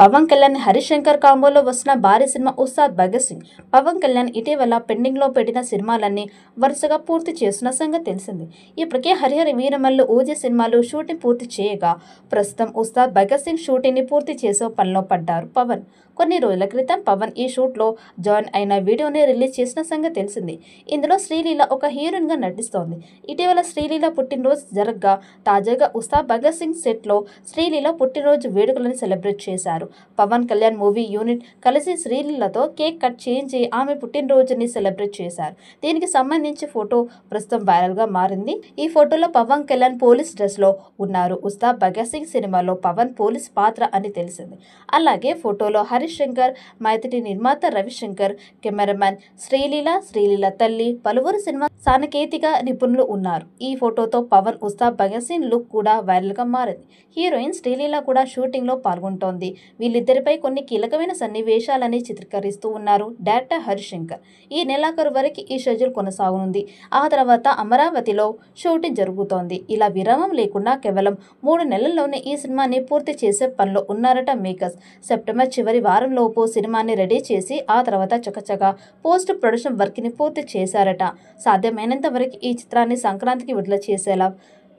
పవన్ కళ్యాణ్ హరీష్ శంకర్ కాంబోలో వస్తున్న భారీ సినిమా ఉస్తాద్ భగత్ సింగ్. పవన్ కళ్యాణ్ ఇటీవల పెండింగ్ లో పెట్టిన సినిమాలన్నీ వరుసగా పూర్తి చేస్తున్న సంగతి తెలిసింది. ఇప్పటికే హరిహర వీరమల్లు, ఓజీ సినిమాలు షూటింగ్ పూర్తి చేయగా ప్రస్తుతం ఉస్తాద్ భగత్ సింగ్ షూటింగ్ ని పూర్తి చేసే పనిలో పడ్డారు పవన్. కొన్ని రోజుల క్రితం పవన్ ఈ షూట్ లో జాయిన్ అయిన వీడియోని రిలీజ్ చేసిన సంగతి తెలిసింది. ఇందులో శ్రీలీల ఒక హీరోయిన్ గా నటిస్తోంది. ఇటీవల శ్రీలీల పుట్టినరోజు జరగగా తాజాగా ఉస్తాద్ భగత్ సింగ్ సెట్ లో శ్రీలీల పుట్టినరోజు వేడుకలను సెలబ్రేట్ చేశారు. పవన్ కళ్యాణ్ మూవీ యూనిట్ కలిసి శ్రీలీలతో కేక్ కట్ చేయించి ఆమె పుట్టినరోజుని సెలబ్రేట్ చేశారు. దీనికి సంబంధించి ఫోటో ప్రస్తుతం వైరల్ గా మారింది. ఈ ఫోటోలో పవన్ కళ్యాణ్ పోలీస్ డ్రెస్ లో ఉన్నారు. ఉస్తాద్ భగత్ సింగ్ సినిమాలో పవన్ పోలీస్ పాత్ర అని తెలిసింది. అలాగే ఫోటోలో హరీష్ శంకర్, మైత్రి నిర్మాత రవిశంకర్, కెమెరామెన్ శ్రీలీల తల్లి, పలువురు సినిమా సాంకేతిక నిపుణులు ఉన్నారు. ఈ ఫోటోతో పవన్ ఉస్తాద్ భగత్ సింగ్ లుక్ కూడా వైరల్ గా మారింది. హీరోయిన్ శ్రీలీల కూడా షూటింగ్ లో పాల్గొంటోంది. వీళ్ళిద్దరిపై కొన్ని కీలకమైన సన్నివేశాలని చిత్రీకరిస్తూ ఉన్నారు డైరెక్టర్ హరీష్ శంకర్. ఈ నెలాఖరు వరకు ఈ షెడ్యూల్ కొనసాగనుంది. ఆ తర్వాత అమరావతిలో షూటింగ్ జరుగుతోంది. ఇలా విరామం లేకుండా కేవలం 3 నెలల్లోనే ఈ సినిమాని పూర్తి చేసే పనిలో ఉన్నారట మేకర్స్. సెప్టెంబర్ చివరి వారంలోపు సినిమాని రెడీ చేసి ఆ తర్వాత చకచకా పోస్ట్ ప్రొడక్షన్ వర్క్ ని పూర్తి చేశారట. సాధ్యమైనంత వరకు ఈ చిత్రాన్ని సంక్రాంతికి విడుదల చేసేలా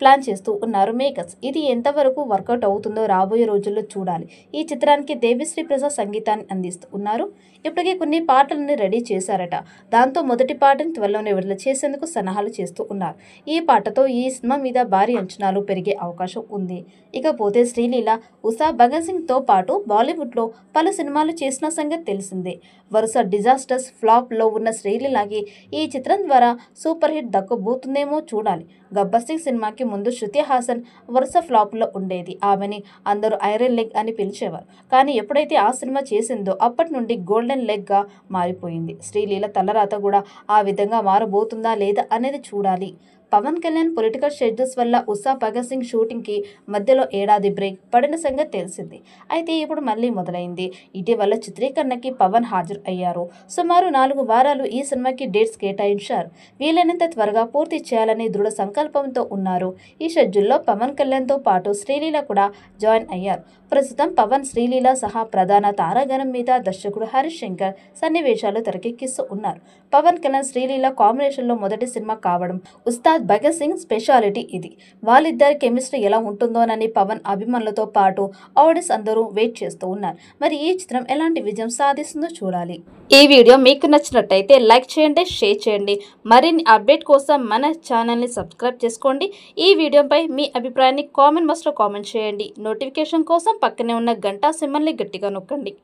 ప్లాన్ చేస్తూ ఉన్నారు మేకర్స్. ఇది ఎంతవరకు వర్కౌట్ అవుతుందో రాబోయే రోజుల్లో చూడాలి. ఈ చిత్రానికి దేవిశ్రీ ప్రసాద్ సంగీతాన్ని అందిస్తూ ఉన్నారు. ఇప్పటికే కొన్ని పాటలని రెడీ చేశారట. దాంతో మొదటి పాటను త్వరలోనే విడుదల చేసేందుకు సన్నాహాలు చేస్తూ ఉన్నారు. ఈ పాటతో ఈ సినిమా మీద భారీ అంచనాలు పెరిగే అవకాశం ఉంది. ఇకపోతే శ్రీలీల ఉస్తాద్ భగత్ సింగ్ తో పాటు బాలీవుడ్ లో పలు సినిమాలు చేసిన సంగతి తెలిసిందే. వరుస డిజాస్టర్స్ ఫ్లాప్ లో ఉన్న శ్రీలీలకి ఈ చిత్రం ద్వారా సూపర్ హిట్ దక్కబోతుందేమో చూడాలి. గబ్బర్ సింగ్ సినిమాకి ముందు శృతి హాసన్ వరుస ఫ్లాప్ లో ఉండేది. ఆమెని అందరూ ఐరన్ లెగ్ అని పిలిచేవారు. కానీ ఎప్పుడైతే ఆ సినిమా చేసిందో అప్పటి నుండి గోల్డెన్ లెగ్ గా మారిపోయింది. శ్రీలీల తలరాత కూడా ఆ విధంగా మారబోతుందా లేదా అనేది చూడాలి. పవన్ కళ్యాణ్ పొలిటికల్ షెడ్యూల్స్ వల్ల ఉస్తాద్ భగత్ సింగ్ షూటింగ్ కి మధ్యలో ఏడాది బ్రేక్ పడిన సంగతి తెలిసింది. అయితే ఇప్పుడు మళ్ళీ మొదలైంది. ఇటీవల చిత్రీకరణకి పవన్ హాజరు అయ్యారు. సుమారు 4 వారాలు ఈ సినిమాకి డేట్స్ కేటాయించారు. వీలైనంత త్వరగా పూర్తి చేయాలని దృఢ సంకల్పంతో ఉన్నారు. ఈ షెడ్యూల్లో పవన్ కళ్యాణ్ తో పాటు శ్రీలీల కూడా జాయిన్ అయ్యారు. ప్రస్తుతం పవన్, శ్రీలీల సహా ప్రధాన తారాగణం మీద దర్శకుడు హరీష్ శంకర్ సన్నివేశాలు తెరకెక్కిస్తూ ఉన్నారు. పవన్ కళ్యాణ్, శ్రీలీల కాంబినేషన్ లో మొదటి సినిమా కావడం ఉస్తాద్ భగత్ సింగ్ స్పెషాలిటీ ఇది. వాళ్ళిద్దరి కెమిస్ట్రీ ఎలా ఉంటుందోనని పవన్ అభిమానులతో పాటు ఆడియన్స్ అందరూ వెయిట్ చేస్తూ ఉన్నారు. మరి ఈ చిత్రం ఎలాంటి విజయం సాధిస్తుందో చూడాలి. ఈ వీడియో మీకు నచ్చినట్టయితే లైక్ చేయండి, షేర్ చేయండి. మరిన్ని అప్డేట్ కోసం మన ఛానల్ని సబ్స్క్రైబ్ చేసుకోండి. ఈ వీడియోపై మీ అభిప్రాయాన్ని కామెంట్ బాక్స్లో కామెంట్ చేయండి. నోటిఫికేషన్ కోసం పక్కనే ఉన్న గంట సింబల్ని గట్టిగా నొక్కండి.